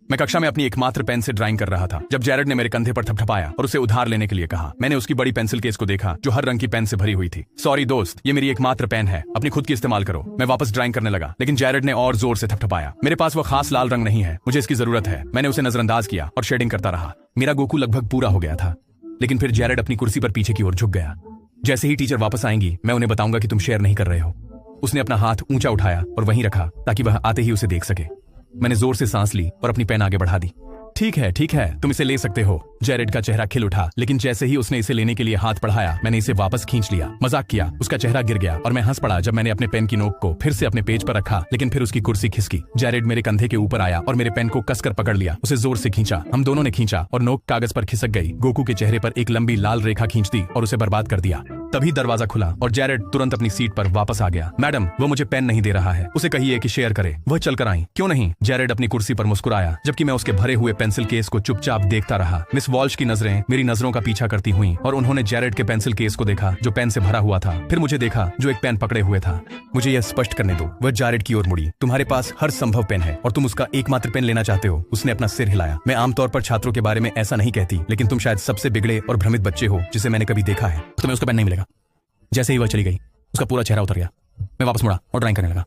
मैं कक्षा में अपनी एकमात्र पेन से ड्राइंग कर रहा था जब जैरेड ने मेरे कंधे पर थपथपाया और उसे उधार लेने के लिए कहा। मैंने उसकी बड़ी पेंसिल केस को देखा जो हर रंग की पेन से भरी हुई थी। सॉरी दोस्त, ये मेरी एकमात्र पेन है, अपनी खुद की इस्तेमाल करो। मैं वापस ड्राइंग करने लगा, लेकिन जैरेड ने और जोर से थपथपाया। मेरे पास वो खास लाल रंग नहीं है, मुझे इसकी जरूरत है। मैंने उसे नजरअंदाज किया और शेडिंग करता रहा। मेरा गोकू लगभग पूरा हो गया था, लेकिन फिर जैरेड अपनी कुर्सी पर पीछे की ओर झुक गया। जैसे ही टीचर वापस आएंगी मैं उन्हें बताऊंगा कि तुम शेयर नहीं कर रहे हो। उसने अपना हाथ ऊंचा उठाया और वहीं रखा ताकि वह आते ही उसे देख सके। मैंने जोर से सांस ली और अपनी पेन आगे बढ़ा दी। ठीक है, तुम इसे ले सकते हो। जैरेड का चेहरा खिल उठा, लेकिन जैसे ही उसने इसे लेने के लिए हाथ बढ़ाया मैंने इसे वापस खींच लिया। मजाक किया। उसका चेहरा गिर गया और मैं हंस पड़ा जब मैंने अपने पेन की नोक को फिर से अपने पेज पर रखा, लेकिन फिर उसकी कुर्सी खिसकी। जैरेड मेरे कंधे के ऊपर आया और मेरे पेन को कसकर पकड़ लिया। उसे जोर से खींचा, हम दोनों ने खींचा और नोक कागज पर खिसक गई। गोकू के चेहरे पर एक लंबी लाल रेखा खींच दी और उसे बर्बाद कर दिया। तभी दरवाजा खुला और जैरेड तुरंत अपनी सीट पर वापस आ गया। मैडम, वो मुझे पेन नहीं दे रहा है, उसे कहिए कि शेयर करे। वह चलकर आई। क्यों नहीं? जैरेड अपनी कुर्सी पर मुस्कुराया, जबकि मैं उसके भरे हुए पेंसिल केस को चुपचाप देखता रहा। मिस वॉल्श की नजरें मेरी नजरों का पीछा करती हुई और उन्होंने जैरेड के पेंसिल केस को देखा जो पेन से भरा हुआ था। फिर मुझे देखा जो एक पेन पकड़े हुए था। मुझे यह स्पष्ट करने दो। वह जैरेड की ओर मुड़ी। तुम्हारे पास हर संभव पेन है और तुम उसका एकमात्र पेन लेना चाहते हो। उसने अपना सिर हिलाया। मैं आमतौर पर छात्रों के बारे में ऐसा नहीं कहती, लेकिन तुम शायद सबसे बिगड़े और भ्रमित बच्चे हो जिसे मैंने कभी देखा है। तुम्हें उसका पेन नहीं मिलेगा। जैसे ही वह चली गई उसका पूरा चेहरा उतर गया। मैं वापस मुड़ा और ड्राइंग करने लगा।